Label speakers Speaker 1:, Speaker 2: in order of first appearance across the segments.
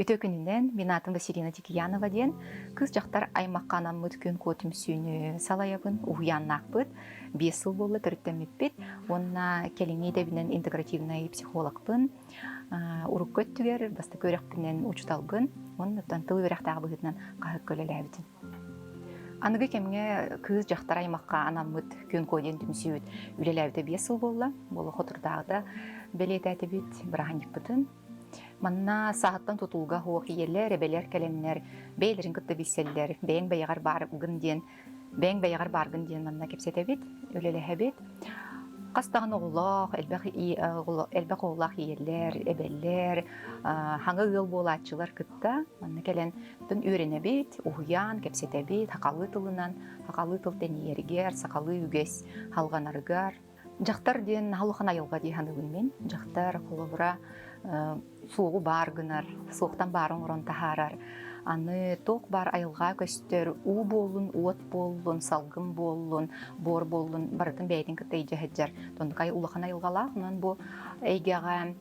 Speaker 1: Үтө күнінен мен атым Василина Тикиянова ден кыз жақтар аймаққанам мүткін көтім сүйіні салаябын уяннақпыт, 5 жыл болы түрттемеппет, онна келіңей дәбінен интегративный психологпын, ұрық көттігер, басты көріқпінен учуталбын, оннан тылы верақтағы бұғытынан қағық көлелі әбітін. Анығы кемге кыз жақтар аймаққа анамыт көн көден түмсүйіт үлеләуді 5 жыл болы, болы қотырдағыда бәлет әтебет бірағанек бұтын. Манна сағаттан тұтылға хоқ иелер, әбелер кәлемнер, бейлерін күтті бейселдер, бәйін бәйіғар барғын ден манна кепсетебет, өлелі әбет. Қастағын оғылақ, әлбәқ оғылақ иелер, әбелер, хаңы ғыл болатчылар күтті, манна кәлен түн өренебет, ұғыян, кепсетебет, хақалы тылынан, хақалы тыл тәнейергер, сақалы үгес, халғанарығар. Жақтар ден халухан айылға дейханы мен, жақтар қолыбыра суғы барғынар, суықтан барын ұрын тахарар. Аны тоқ бар айылға көстер, у болын, уот болын, салғын болын, бор болын, барытын бәйден күтті ейджәхеджер. Тондықай улахан айылғалақ, онан бұл әйгеға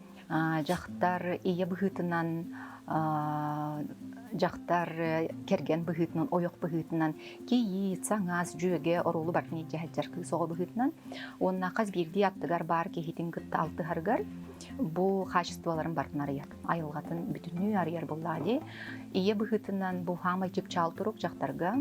Speaker 1: жақтар ие бұғытынан, жақтар керген бұғытынан, ойық бұғытынан, кейі, цаңаз, жөге, орулы барын ейджәхеджер соғы бұғытынан. Онна қаз бірді аттығар бар кейхетін күтті алтығарғар. Бұл қачестволарын бартын арияр. Айылғатын бүтіні арияр бұллади. Ие бұғытынан бұл хамай жіп чал тұрық жақтарға.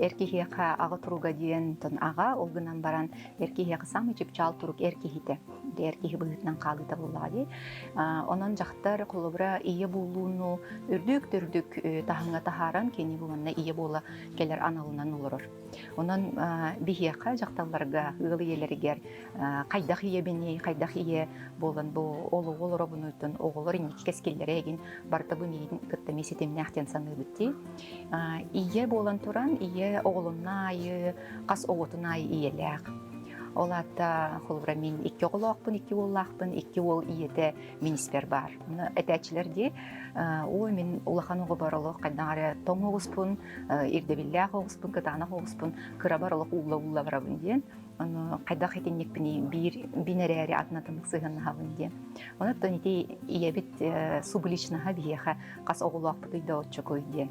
Speaker 1: Әркехеқа аға тұруға дейін тұн аға, олғынан баран әркехеқа самай жіп чал тұрық әркехеті. Әркехе бұғытынан қалыда бұллади. Онын жақтар құлыбыра ие болуыну үрдік-түрдік тахынға тахаран, кені бұланна ие бола келер аналынан олырыр. Онын бігеқа жақталарға ұғылы елерігер қайдақ ие бені, қайдақ ие болын бұл олы олыры бұнытын оғылыр инекі кәскелері егін барты бұн егін күтті месетеміне ақтен саны бұтти. Ие болын тұран, ие оғылына айы, қас оғытына айы иеләқ. Олатта қолыбыра мен 2 оғылақпын, 2 олақпын, 2 ол иеті министер бар. Әтәчілерде мен ұлақан оғы барылық қайдағары тоң оғыспын, ердебілләқ оғыспын, кытанақ оғыспын, кыра барылық ұлла барабын ден. Қайдақ етеннек бинәрәрі атынатымық сығынна хабын ден. Оны төнеті иебет субыличнаға бейеға қас оғылақпы дүйді отчы көйден.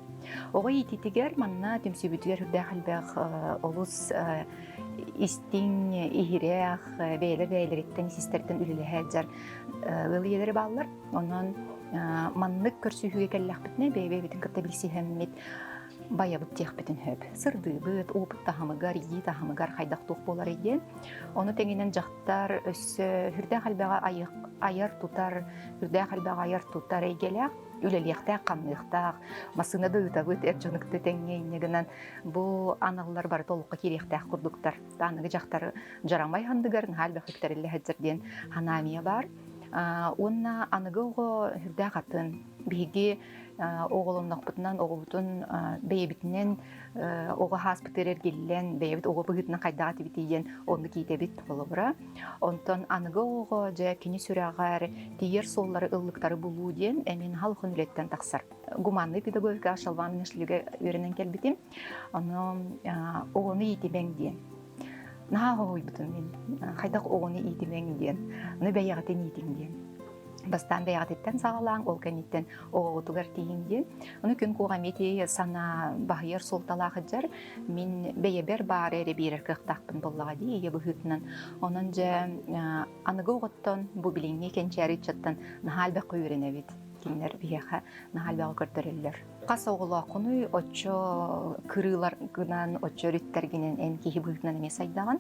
Speaker 1: Оғы ететігер манна түмсібітігер үрдәқілбәқ олыс истин ихирех бейлер-бейлереттен систерден үлілі әджар ылы елері балылар. Онын маннық көрсүйіге кәлләқ бітіне бейбетін күтті білсі әммет бая бұт тех бітін хөп. Сырды бұт, опыт тахамыгар, ие тахамыгар қайдақ тоқ болар еден. Оны тәңінен жақтар өсі хүрдә қалбаға айар тұтар, хүрдә қалбаға айар тұтар әйгеләқ. Үлелияқтақ, қамнықтақ, масына бұйта бұйт әрчоныкты тәңгейінегінен бұл анағылар бар толыққа керектақ құрдықтар. Анығы жақтары жарамай хандығарын халбақ үктәрілі әдзірден ханамия бар. Онна анығы оғы хүрдә қатын бейге оғылыннақ бұтынан оғы бейбітінен оғы хас бұтырер келілен бейбіт оғы бұғытынан қайдаға тебетейден оны кейтебет қолы бұра. Онтан анығы оғы жа кені сүрағар тейер соллары ұллықтары бұлу ден әмен халқын үлеттен тақсар. Гуманны педагогика ашалван менешлігі өрінен келбетім. Оғыны етебен ден. Наға оғой бұтын мен, қайдақ оғыны етебен ден, оны бәйіғатен етем ден. Бастан бәйғатеттен сағалаң, ол кәнеттен оғытығар дейінден. Оны күн қоғаметі сана бағайыр солталағы жар, мен бәйебер бар әрі берер қықтақпын болыға дей, ие бұғытынан. Оның жа анығы оғыттан, бұл біліңе кәнчәрі чаттан нағал бәқ өйрен әбет. Кинер бияха нахал бағы көрдірілер. Қас оғыла құны очо кырылар гынан очо реттергенен ән кейі бұғытынан әме сайдаған.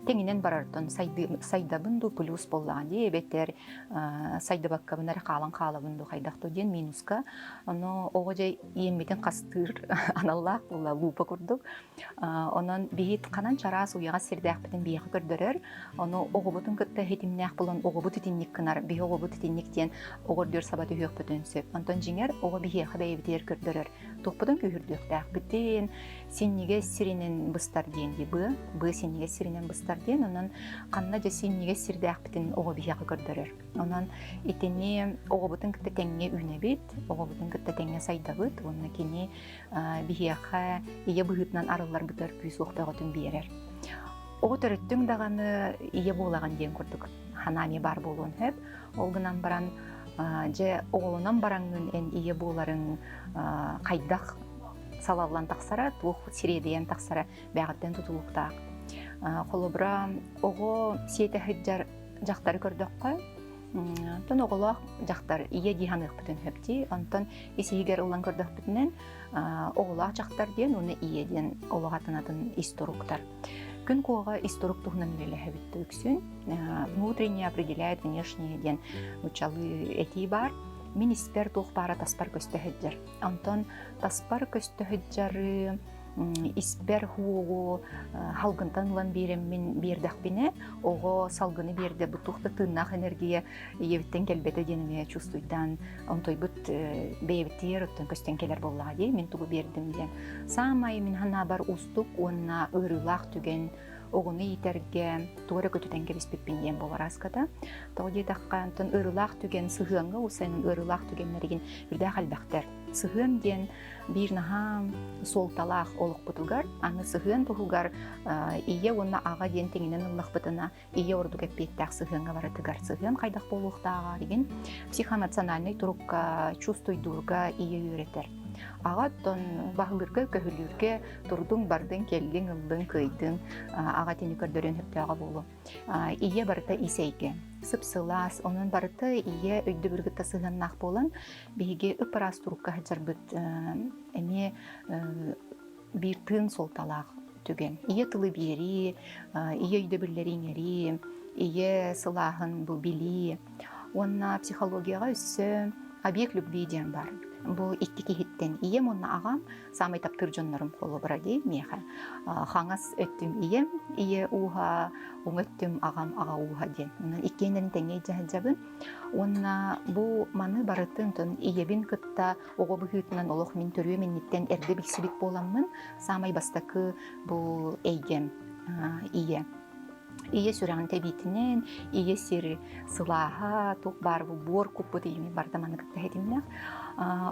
Speaker 1: Теңінен барардын сайдабынду плюс боллаған де, беттер сайдабаққабынар қалан қалабынду қайдақты ден минуска. Оны оғы жай емметін қастыр аналлақ болла лупа көрдік. Онын бейет қанан чарас уяға сердәқ бітін бияқы көрдірер. Оны оғы бұтын күтті хетімнәқ болын оғы бұт етіннік кынар, бей оғы бұт етінніктен оғыр сабаты хүйек бүтінсіп. Антон жеңер оғы бейеқі бәйбітер көрдірер. Тоқпыдың күйірдіқтәқ бітін сеннеге сиренен бұстар дейінді бұ сеннеге сиренен бұстар дейін, онын қанна жа сеннеге сирдәқ бітін оғы бейеқі көрдірер. Онын етіне оғы бұтын күтті тәңге үйне бет, оғы бұтын күтті тәңге сайда бұт, онына кені бейеқі ие бұғытынан арылар бұтар күйс оқтағытын бейерер. Оғы түріттің дағаны ие болаған дейін көрдік. Ханами бар болуын хөп, олғынан баран же оғылынан бараңын эн ие боларын қайдақ салалан тақсара, туық сиредейен тақсара бәғіттен тұтылықтақ. Қолыбыра оғы сеті хыджар жақтары көрдіққа, тон оғылақ жақтар ие диханық бүтін хөпті, онтон есігер ұлан көрдіқ бүтінен оғылақ жақтар ден, оны ие ден олығатынатын исторуктар. Күн коға исторук тухнан леле хөбітті үксін, внутренне определяет внешне ден учалы эти бар. Мен испер тух бара таспар көсті хыджар. Онтон таспар көсті хыджары испер хуогу халгынтан лан берем мен бердақ біне, оғы салгыны берді бұтуқты тыннақ энергия ебіттен келбеті денеме чувствуйдан, онтой бұт бейбіттер ұттын көстен келер боллаға дей, мен туғы бердім ден. Самай мен хана бар устук, онна ұрылақ түген, оғыны итерге туғыры көтітен кебіспеппен ден болар аскада. Тоғы дейдаққа антын ұрылақ түген сығыңға, осайның ұрылақ түгенлерген үрді қалбақтар. Сығын ден бір наға солталақ олық бұтылғар, аны сығын бұғылғар ие онна аға ден теңінен ұлық бұтына ие ордық әппеттәқ сығынға баратығар. Сығын қайдақ болуқтаға деген психоэмоциональный тұрыққа, чувствойдурға ие үйретер. Аға тон бағылырға, көхілерге тұрдың бардың, келдің, ұлдың, көйдің аға тені көрдерін хөптіға болу. Ие барыта исейге. Сыпсылас, onun барыты ие өйді біргітті сығыннақ болын, бейге үпірас тұрыққа хыджар бұд әме бір тын солталақ түген. Ие тылы бері, ие өйді бірлерін ері, ие сылағын бұл білі. Онна психологияға үсі объект любви ден бар. Бұл икки кихиттен ием онна ағам самай таптыр жонларым қолы бұра дей меха. Хаңас өттім ием, ие уға, оң өттім ағам аға уға ден. Иккенерін тәңей жахаджабын. Онна бұл маны барытын тон иебін кытта оғы бұхытынан олық мен түрі меннеттен әрді біксібік боламын. Самай бастақы бұл әйгем ие. Ие сүрәғын тәбейтінен, ие сері сылаға, тоқ бар бұл бор көпі деймі бардаманы күтті әдімнәқ.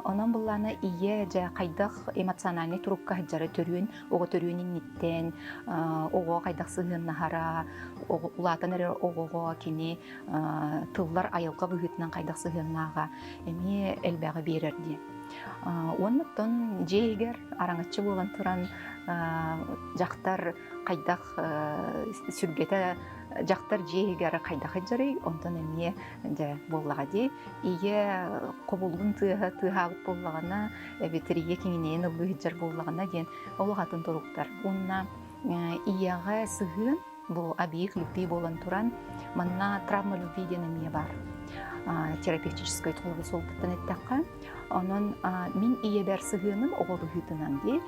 Speaker 1: Онан бұлланы ие жа қайдақ эмоциональный тұрыққа жары түрін, оғы түрінің ниттен, оғы қайдақ сығын нахара, ұлатын әрі оғыға кені тыллар айылға бұғытынан қайдақ сығын наға әме әлбәғі берерді. Оннықтан жейгер араңатшы болан тұран жақтар қайдақ сүргеті жақтар жейгер қайдақы жарай, онтан әме боллаға дей. Ие қобылғын тұғағыт боллағына, бетірие кеңінен ұлы жар боллағына ден олығатын тұрықтар. Онна ияға сығын, бұл объект любви болан тұран, манна травма любви денеме бар. Терапевтической толығы сол бұттан әттіққа. Онын мен ие бәр сығының оғы бұғытынан де,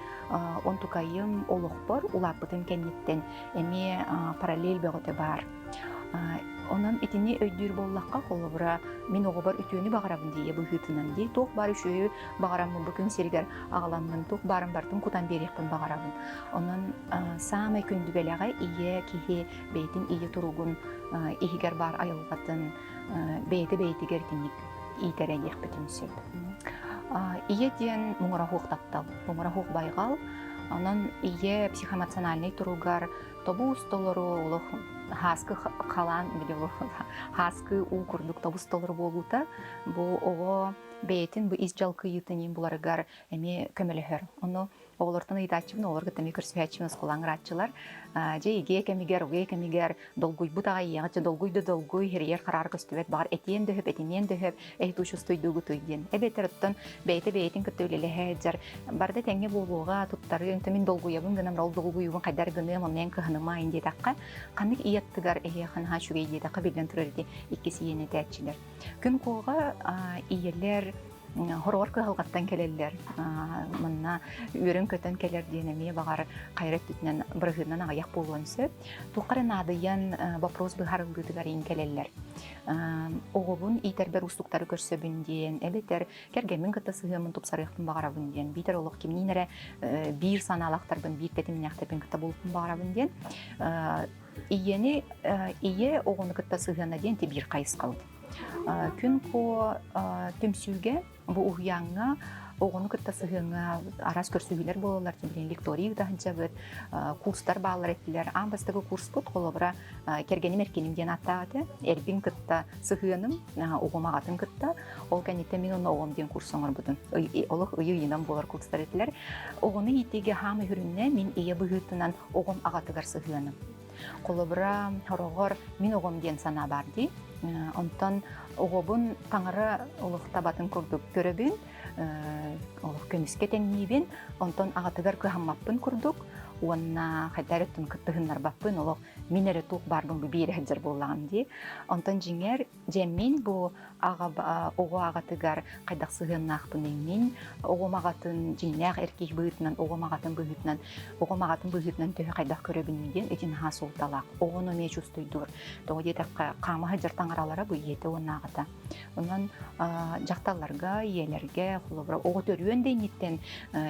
Speaker 1: он тұқайым олық бар, ұлақ бұтын кәнеттен әме параллель бәғыты бар. Онын етіне өйдер боллаққа қолы бұра, мен оғы бар үтіөні бағарабын дее бұғытынан де, тоқ бар үшөйі бағарамын бүкін сергер ағаламын, тоқ барын бартын құтан берекпін бағарабын. Онын самай күнді бәліға ие кеге бәйтін ие тұруғын егер бар айылғатын бәйті герденік итере ехпетім сөп. Ие ден мұңырахуқ таптал, мұңырахуқ байғал, онын ие психоэмоциональный тұруғар тобу ұстолыры олық хаскы қалан, хаскы ұқырдық тобу ұстолыры болуыта, бұл оғы бәйтін бұл изжалқы етінен бұларығар әме көмелігер. Оны оғылыртын ұйдатшыбын, оларға тәме көрсіғатшыбын ұсқылаңыратшылар. Жейге кәмігер, ұғай кәмігер, долгуй бұтаға еғатшы, долгуйды долгуй, херер қарар көстібет бағар әтен дөйіп, әтенен дөйіп, әйт ұшыстойдығы түйден. Әбетер ұттын бәйтін күттеулелі әджар. Барды тәңе болуға тұттары өңтімен долгуябын гынам, рол долгуйыбын қайдар гыным, оннан кығыныма айынде таққа. Қанық иеттігар әйе қанға шүгейде таққа білден тұрырды иккесі ені тәтшілер. Күн қолға иелер хорор кыһалгаттан келеллер. Мынна үрен көтөн келер денеме багар кайрат түтнен бырыгынан аяк болуынсы. Тукары надыян вопрос быхарылгытыгар ин келеллер. Оғобун итербер устуктары көрсөбүнден, элетер кергемин кытасыгымын тупсарыктын багарабынден, битер олук кимнинере бир саналактарбын, бир тетиминактарбын кыта болуптун багарабынден. Ие оғыны кытасыгына ден те бир кайыс калды. Күн ко түмсүге бу уянга оғыны кытта сыһыңа арас көрсүгүлер болалар билен лекторий тахынчабыт курстар баалар эттилер амбастагы курс бут колобра кергени меркеним ден аттааты эрбин кытта сыһыным оғымагатын кытта ол каните мен оны оғым ден курс оңор бутун олох ыйынан болар курстар эттилер оғыны итеге хамы хүрүнне мен ие быһытынан оғым агатыгар сыһыным колобра хорогор мен оғым ден сана барди онтон оғобун таңары олох табатын курдук көрөбүн олох көмүскө теңнибин онтон агатыгар кыхаммаппын курдук уонна хайдарыттын кыттыгыннар баппын олох минере тук барбын бу бире хаджар боллаган ди онтон жиңер жемин бу ого агатыгар кайдак сыгыннакпын эмин огомагатын жинеак эркек быытынан огомагатын быытынан тө кайдак көрөбүн ден этин хасулталак огону ме чувствуйдур того детакка кама хаджар таңаралара бу ете онагата онан жакталарга иелерге холобра ого төрүөн дейниттен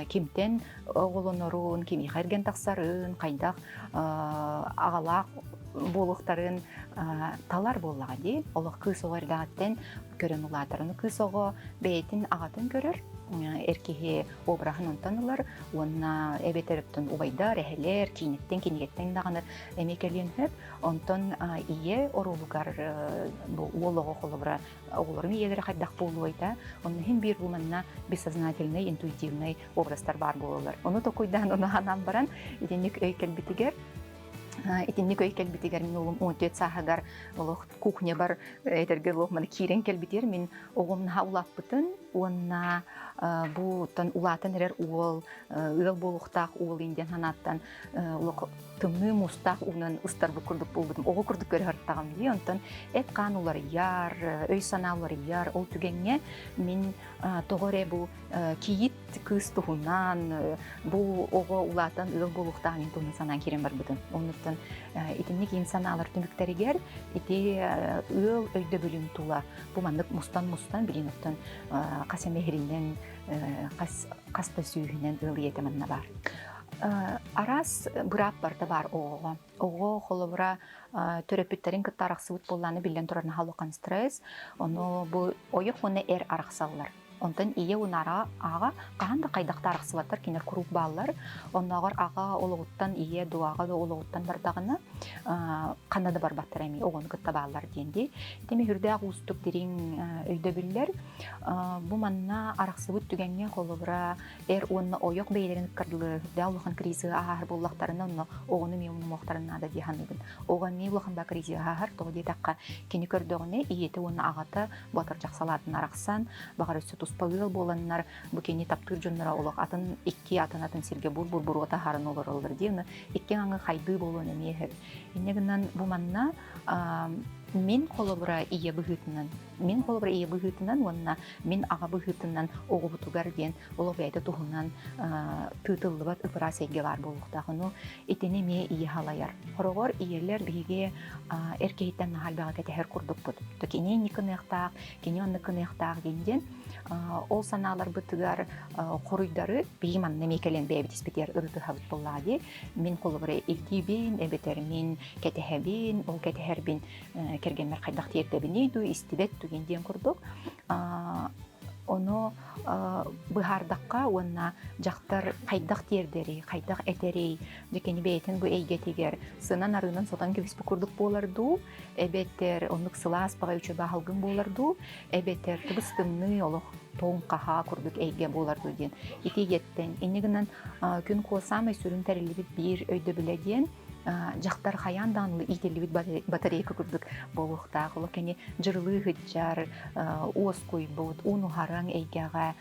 Speaker 1: кимтен оголонорун кими хайрген сарын кайдак агалак болуктарын талар боллага ди олох кыз оордагаттен көрөн улатарын кыз ого бейтин агатын көрөр эркеге обрахын онтанылар онна эбетериптен убайдар эхелер кинеттен кинегеттен даганы эмекелен онтон ие орулугар уолого холобра оголорун иелери кайдак болуайда онун хим бир булманна бессознательный интуитивный образдар бар бололар ону токуйдан ону ханан баран итинник өйкелбитигер итинник өйкелбитигер мен улум 14 сахагар олох кухня бар этерге лох мана кирен келбитер мен огомна хаулаппытын онна бу тан улатын эрер уол ыл болуктак уол инден ханаттан улок тымны мустак унан ыстар бу курдук болдум ого курдук көрөттагам ди онтон эт канулар яр өй санаулар яр ол түгенге мен тогоре бу кийит кыз тухунан бу ого улатын ыл болуктагын туны санан кирен бар бутун онуттан итинник инсаналар түмүктеригер ити ыл өйдө бөлүм тула бу мандык мустан билин оттон касемехиринен каста сүйүнен ыл етеманна бар арас бырап барда бар ого холобра төрөпүттерин кытта араксыбыт болланы билен турарына халыкан стресс ону бу ойок муну араксаллар онтон ие унара ага каанда кайдакта араксыбаттар кинер куруп баалар онногор ага ологуттан ие дуага да ологуттан бардагына канада барбаттар эми огон кытта баалар денди теми хүрдак устук дирин өйдө биллер бу манна араксыбыт түгенге холобра онна ойок бейлерин кырдылы да улахан кризи ахар боллактарына онно огону мемун моктарына да диханыбын огон ми улахан ба кризи ахар тоди такка кини көрдөгүнө иете онна агата батыр жаксалатын араксан багар спагыл боланнар букени таптыр жоннора олок атын икки атын сирге бур ота харын олор дийни икки аңы кайды болон эмехер инегинен бу манна мен холобра ие быгытынан онна мен ага быгытынан огубутугар ден олобайда тухунан тытыллыбат операцияга бар болуктагыну этене ме ие халаяр хорогор иелер биге эркейтен халбага кетер курдукпут токене никыныктак кенеонныкыныктак денден ол саналар бытыгар коруйдары бийман немекелен бебитиспетер ырыты хабыт боллади мен холобра илдибин эбетер мен кетехебин ол кетехербин кергенмер кайдак тиертебинейду истибет түгенден курдук оно быхардакка онна жактар кайдак тиердери кайдак этери жекени бейтин бу эйгетигер сынан арынан сотан кебиспи курдук боларду эбеттер онук сылааспага үчө бахалгын боларду эбеттер тыбыстымны олох тоң каха курдук эйге боларду ден итигеттен инегинен күн куосамай сүрүн терилибит бир өйдө биледен жактар хаянданлы ителибит батарейка курдук болуктагы локени жырлы хыджар оскуй бут уну хараң эйгага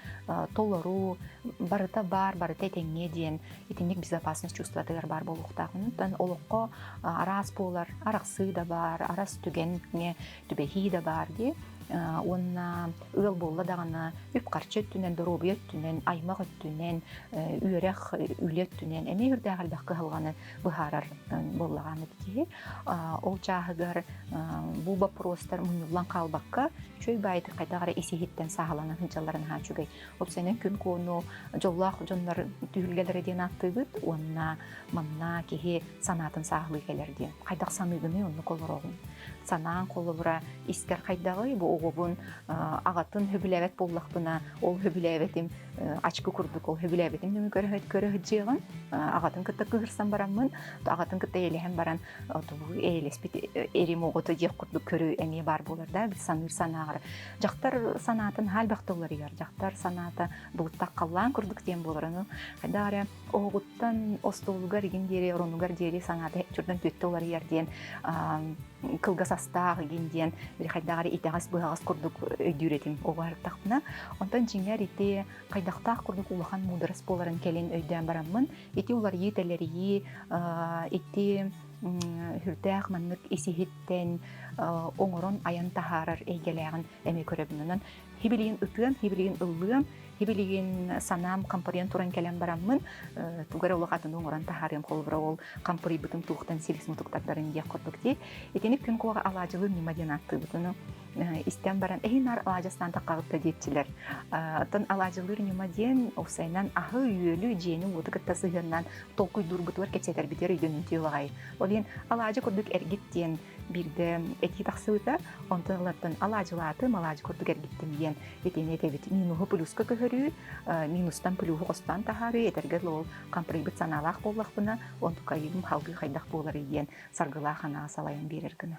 Speaker 1: толору барыта теңге ден итинник безопасность чувстватыгар бар болуктагы тан олокко арас болар араксы да бар арас түгенне түбехи да бар ди онна ыл болла дагана үп карчы түнен доробует түнен аймак түнен үрэх үлет түнен эмерде галдак кылганы быхарар боллаганы ди ол чагыгар бу вопростар мунулан калбакка чөй байты кайдагара эсихиттен сагаланын хынчаларын хачугай опсенен күн кону жоллак жоннор түгүлгелер ден аттыбыт онна манна кихи санатын саглы келерди кайдак саныгыны онну колорогун санаан колобура искер кайдагы бу оғобун ағатын хөбүләбет боллақпына, ол хөбүләбетим ачкы курдук, ол хөбүләбетим нүмі көрі ағатын кытта кыгырсан бараммын, ағатын кытта елеген баран, эйлеспит эрим оғыты дек курдук көрі әме бар болар да, біз саныр санағыр. Жақтар санатын хал бақтылар егер, жақтар санаты бұлыттақ қаллан курдук дем боларыны, қайдары оғыттан остолугар еген дере, оронугар дере санаты жүрден төтті олар ерден, кылгас астағы генден бір қайдағары итағас бұғағас күрдік өйдіретім оғарықтақпына. Онтан жеңер ите қайдақтақ күрдік улахан мудырас боларын кәлен өйден барамын. Ите олар етелері, ите хүрдәқ маннық есихеттен оңырын аян тахарар әйгеләғын әме көребінінен. Хибелеген үтігім, хибелеген ұлығым, хибелеген санам компариян туран кәлен барамын. Тугар олық атын оңырын тахарым қолыбыра ол компарий бұтын туқтан селес мұтықтақтарын дек құрдық. Етеніп күн қоға алажылы немаден атты бұтыны. Истен баран әйінар алажастан тақағытты детчілер. Тын алажылыр немаден офсайнан ағы үйелі жені оты кітті сығырнан толқой дұрбытуар кәтсетер бітер үйден үнті олағай. Ол ең алажы күрдік әргеттен бірді әті тақсығыта, онтын ұлаттын алажылаты малажы күрдік әргеттен ен. Етен етебет минуғы плюска көхірі, минустан плюғы қостан тахары, етергер ол комприбіт саналақ боллақ бұна, онты қайым халғы қайдақ болар ен сарғыла қана салайын берергіні.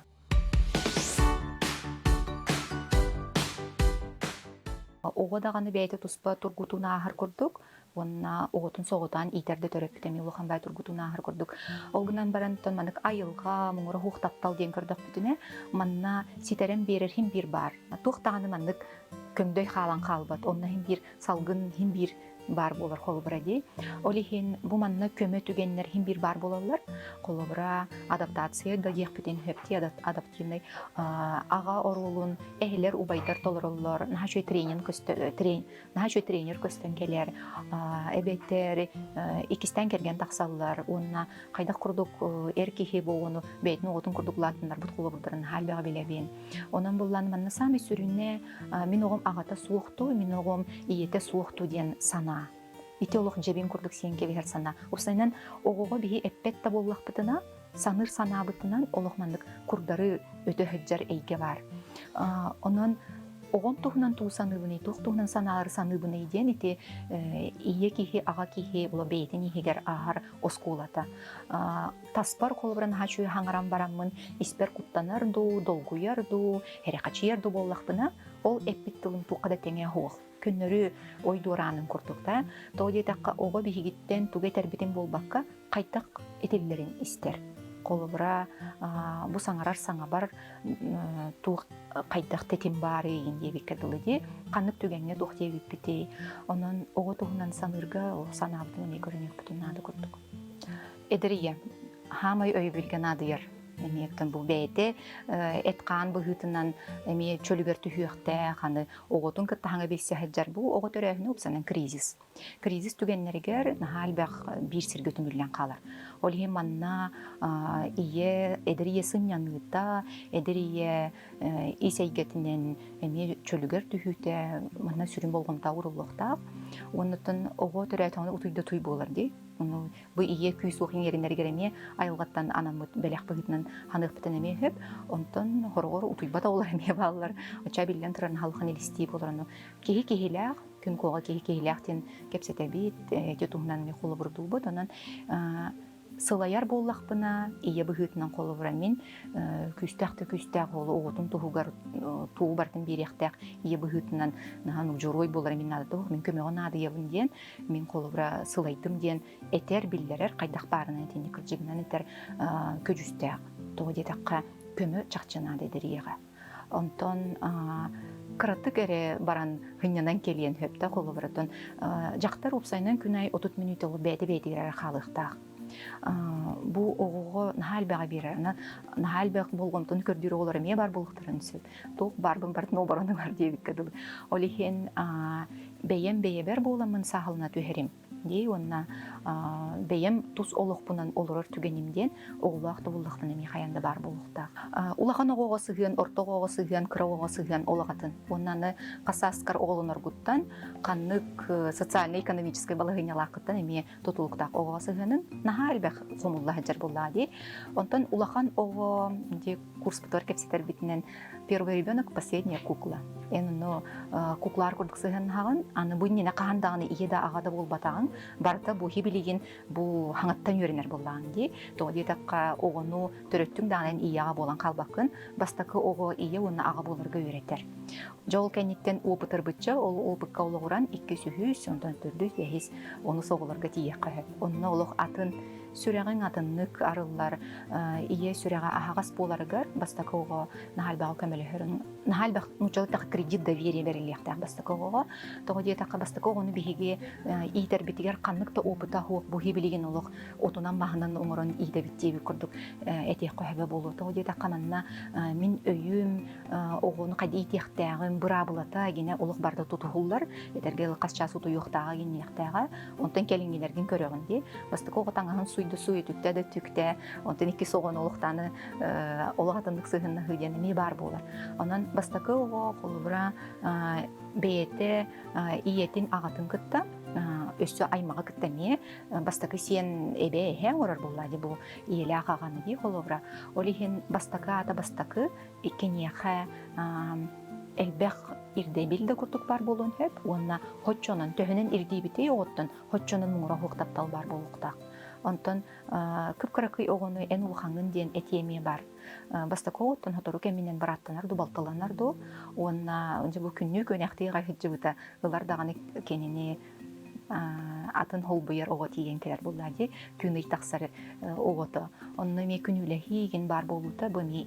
Speaker 1: Оғадағаны бәйті тұспа тұргутуна ағыр көрдік. Онна оғытын соғытан итерді төрөппітеме ұлыған бәй тұргутуна ағыр көрдік. Олғынан барантын манық айылға, мұңыры хуқтаптал ден көрдік бүтіне, манна ситерен берер хим бір бар. Туқтағаны манық көңдөй қалан қалбат. Онна хим бір салғын хим бір бар болар қолыбыра дей. Олихин бұ манна көмі түгенлер хим бір бар болалар. Қолыбыра адаптация да еқпітен хөпте адаптивный аға орулун әхілер убайдар толырылар. Нахашой тренер көстен келер. Әбеттер икистен керген тақсалылар. Онна қайдақ күрдік әркехе боғыны бәйтін оғытын күрдік латындар бұт қолыбырдарын халбеға белебен. Онан бұлланы манна сами сүріне мен оғым ағата суықту, мен оғым иеті суықту ден сана. Ите олық жебен күрдік сен кебер сана. Осайнан оғыға бейі әппетті боллақ бұтына, саныр сана бұтынан олық мандық күрдары өті хөджар әйге бар. Онан оғын тұғынан тұғы саныбыны, тұғынан саналары саныбыны еден, ите ие кейе, аға кейе, олы бейтін егер ағар оскулата. Таспар қолыбырын хачуы хаңаран барамын, іспер құттанарду, долгуярду, әрекачиярду боллақ бұна, ол әппеттілін тұқада тәңе хоқ. Күннөрі ойдуранын күрдікті. Тоғыде таққа оғы бейгіттен түге тәрбетін болбаққа қайтақ етелерін істер. Қолыбыра бұ саңарар саңа бар туық қайтақ тетім бары егенде беккеділі де қанып түгенге доқте бекпетей. Оның оғы тұғынан санырға санабдың не көрінек бүтін ады күрдік. Эдірие, хамай өй білген адыяр. Эмектен бу бәйте этқан бұғытынан эме чөлігер түйіқті қаны оғытын кіттағыңа бесі әджар бұл оғыт өрәхіні өпсанын кризис. Кризис түгенлерігер нахал бәқ бір сіргі түмілген қалар. Ол хем манна ие әдірие сынянығыта, әдірие есейгетінен эме чөлігер түйіқті манна сүрін болғымта ұрылықта. Онытын оғыт өрәхіні ұтыйды тұй болар дей. Бұл ие күй соқын ерінер кереме айылғаттан анамыт бәләқ бұғытынан ханық бітінеме хөп, онтын хорғыр ұтыйбата олар әме балылар. Оча білген тұрарын халқын елістей боларыны. Кеге-кегеләқ, күн коға кеге-кегеләқтен кепсетәбет, кетуғынан ме қолы бұрды бұд, онан сылаяр боллақ бұна, ие бұғытынан қолы бұра мен күстәқ олы оғытын туғы бартын беректәқ ие бұғытынан жұрой болар мен ады тұғық, мен көмеғын ады евін ден, мен қолы бұра сылайдым ден, әтер білдерер қайдақ барына әтені күлжігінен әтер көжістәқ, тұғы детаққа көмі чақчынады дәріеға. Онтон қыраттық әрі баран ғынянан келген хөпті қолы бұратын жақтар ұпсайынан күн ай 30 минут олы бәді әрі қалықтақ. Бұл оғығы нахал бәға берер. Нахал бәқ болғымтын көрдері олар ме бар болықтырын сөп. Тоқ барбын бартын ол бараны бар дейбік кәділ. Олеген бәйен бәйебер боламын сағылына түйерім. дей онна бейем тус олохпунан олорор түгенимден оглах тубуллахтан эми хаянда бар болукта. Улахан огого сыгын, орто огого сыгын, кыра огого сыгын олагатын. Оннаны касаскар оголонор гуттан каннык социально-экономической балыгынялакыттан эми тутулуктак огого сыгынын наха элбэх сомулла хаджар болла ди. Онтон улахан ого де курс бутор кепситер битинен первый ребенок, последняя кукла. Эну куклар курдук сыгын хагын, аны буйнина кахандаганы иеда агада болбатагын, барта бу хибилигин бу хаңаттан үйренер боллагын ди. То детакка огону төрөттүң даган ияга болан калбакын, бастакы ого ие уна ага болырга үйретер. Жол кенниттен опытыр бытча, ол опытка ологуран 2 сүйүс, ондан 4 яхис оны соголорга тие кахып. Онна олох атын сүрәгән атыннык арыллар ие сүрәгә ахагас боларыгар бастакы ого нахалбагы көмөлөһөрүн нахалбак нучалыктак кредит доверие бериликтак бастакы ого того диетакка бастакы огону биһиги иитер битигер канныкта опыта хук бу хибилиген олох отунан махынан оңорон ииде биттеби курдук этек көһөбө болу того диетакка манна мин өйүм огону кайда иитектагын быра булата гене олох барда тутуллар этерге касча суту юктага генектага онтон келингелердин көрөгүн ди бастакы ого таңаһын суй түктә дә түктә, онтан 2 соған олықтаны олығатындық сығынна хүйдені ми бар болар. Онан бастакы оға қолыбыра бейеті иетін ағатын күтті, өссі аймаға күттәме, бастакы сен әбе әхе орар болады бұл иелі ағағаны дей қолыбыра. Олихен бастакы ата бастакы кенеқі әлбәқ ирде билде куртук бар болуын хөп, онна хотчонын төхінен ирдей бітей оғыттын, хотчонын мұңыра хуқтаптал бар болуқтақ. Онтон күп-кыракый огону эн улхаңын ден этеме бар. Бастакы оғыттын хоторук әмінен бараттанарду, балталанарду. Онна бұл күнні көнәқтей ғайхыджы бұта ғылардағаны кенені атын холбуер оғы тиген келер болады. Күн ұйтақсары оғыты. Онна ме күн үләхейген бар болуыта бұл ме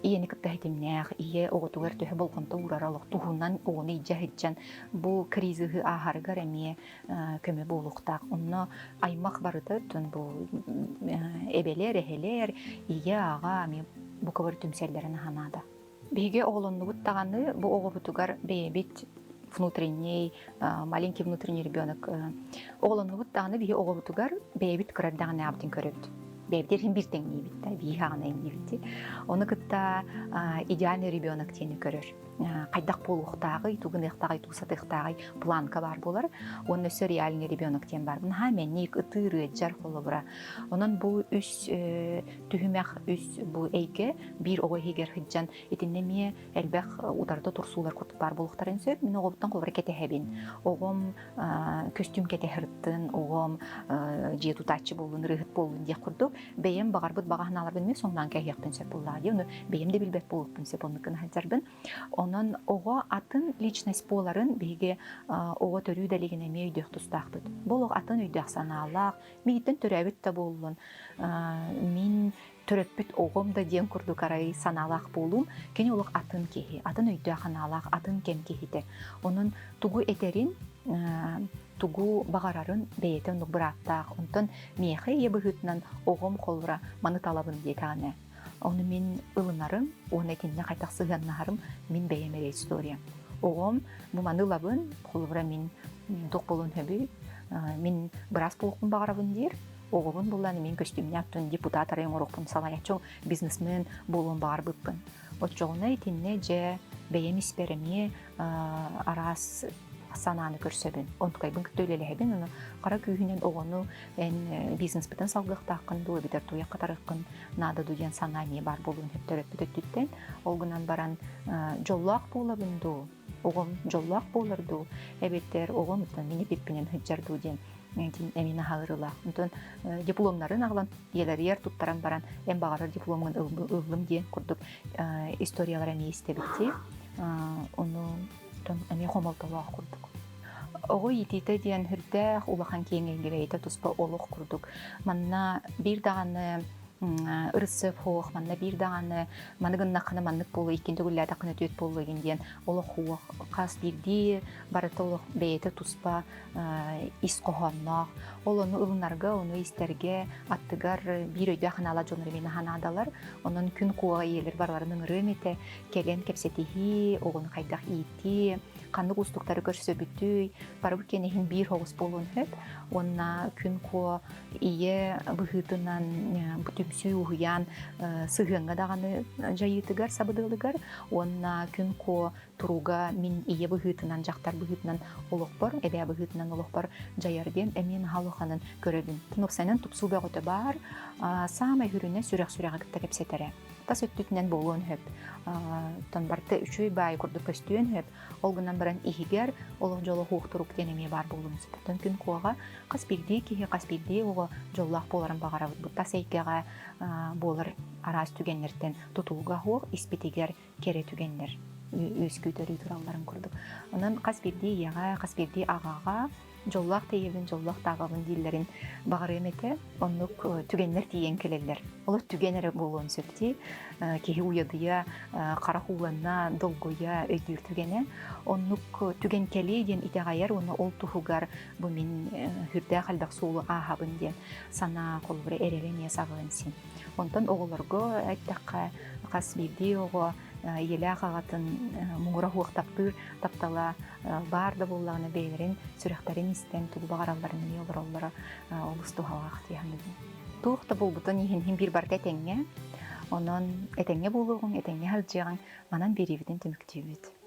Speaker 1: иені кітті әйтімнәғ, ие оғытуғар төхі болғанта ұраралық тұғынан оғыны иджахетчан бұл кризығы ағарығар әме көмі болуқтақ. Онна аймақ барыды түн бұл әбелер, әхелер, ие аға әме бұл көбір түмселдерін ханады. Беге оғылынны бұттағаны бұл оғы бұтуғар бейбет внутренний, маленький внутренний ребенок. Оғылынны бұттағаны беге оғы бұтуғар бейбет кырардағаны абдың көріпті. Бәйбдерін бір тәңней бітті, бейхағына әңней бітті. Оны күтті идеальный ребенок тені көрір. Қайдақ болуқтағы, туғынықтағы, туғсатықтағы планка бар болар. Оның өсі реальный ребенок тен бар. Бұн хамен нек ұтыры жар қолы бұра. Оның бұл үс түхімәқ үс бұл әйкі бір оғы егер хүджан етіннеме әлбәқ ұтарды тұрсулар күтіп бар болуқтарын сөп. Мен оғыптан қолыр кәте әбін. Оғым көстюм кәте хырттын, оғым жету тачы болын, рығыт болын дек құрдық. Бәйім бағарбыт бағағыналар білме, соңдан кәйяқтын сөп болады. Оны бәйім де білбәт болуптын сөп онықын хәлзарбын. Онын оға атын личность боларын бейге оға төрі дәлеген әме үйдек тұстақ бұд. Бұл оға атын үйдек саналақ, мейттен түрәбіт та болуын. Мен түрәппіт оғым да ден күрді қарай саналақ болуым. Кені олық атын кехи, атын үйдек саналақ, атын кем кехитер. Оның тұғу етерін, тугу бағарарын бейетін бұғыраттақ. Онтын мейхе ебігітінен оғым қолыра маны талабын детағаны. Оны мен ылынарым, оны әкеніне қайтақ сығаннарым, мен бәйемер история. Оғым мұманы лабын, қолыра мен тоқ болуын хөбі, мен біраз болуқын бағарабын дер. Оғымын боланы мен көстіміне аттын депутат арайын орықпын, салаячың бизнесмен болуын бағар бұппын. Отчоғына әкеніне же бәйем испереме арас сананы көрсөбін. Онтқайбын күттөлелебін, оны қара күйінен оғыны бизнес бітін салғықтақын, дуы бітір туя қатарықын нады дуден сананы бар болуын хөптөріп бүтіттен. Олғынан баран жоллақ болабын ду, оғым жоллақ болырду, әбеттер оғым ұттан мені беппінен хүджар дуден әмені хағырылақ. Онтын дипломнарын ағылан, елер ер тұттаран баран, әм бағарыр дипломын ұғылым ден күрдік историялар әме естебітте. Оны әме қомалталақ күрдік. Оғы етейті дейін хүрдәқ улақан кейінгенге бәйті тұспа олық күрдік. Манна бір дағаны ырысып хоох манна бир даганы маныгыннакны маннык болу икинде гүлләдә кыны төт болу генден олох хуох кас бирди барыта олох бейте туспа ис кохоннох олону ылнарга ону истерге аттыгар бир өйдө ханала жонор мени ханадалар онун күн куа иелер барларының рымете келен кепсетихи огон кайдах ити канды устуктары көрсөбүтүй барбы кенехин бир хогус болун хеп онна күн куа ие быхытынан бүтүмсүү уян сыгынга даганы жайытыгар сабыдылыгар онна күн куа туруга мин ие быхытынан жактар быхытынан олокпор эбе быхытынан олокпор жаярден эмин халуханын көрөбүн тыныксанын тупсубе готе бар самай хүрүнө сүрөк-сүрөк кепсетере тас өттүтүнөн болуун хөп тон барты үчүй бай курду көстүөн хөп олгунан баран ихигер олох жолу хуктурук денеме бар болуун сутатын күн куага каспирди кихи каспирди ого жоллах боларын багарабыт бутта сейкега болар арас түгеннерден тутууга хук испитигер кере түгеннер үскүтөрү туралларын курдук анан каспирди яга каспирди агага жоллах тейебин жоллах тагабын диллерин багар эмете оннук түгеннер тиен келелер олар түгенер болуун сөпти кихи уядыя кара хуланна долгуя өйдүр түгене оннук түген кели ден итегайер оны ол тухугар бу мин хүрдө халдак суулу ахабын ден сана колбур эрелеме сагынсин онтон оголорго айттакка каспирди ого еле агатын муңура хуактаптыр таптала бар да боллагына бейлерин сүрөктөрүн истен тул багаралларын йолороллары олусту хавак дияны тухта болбутун ихин бир бар теңге онон этеңге болугун этеңге халжыган манан берибиден түмүктүүбүт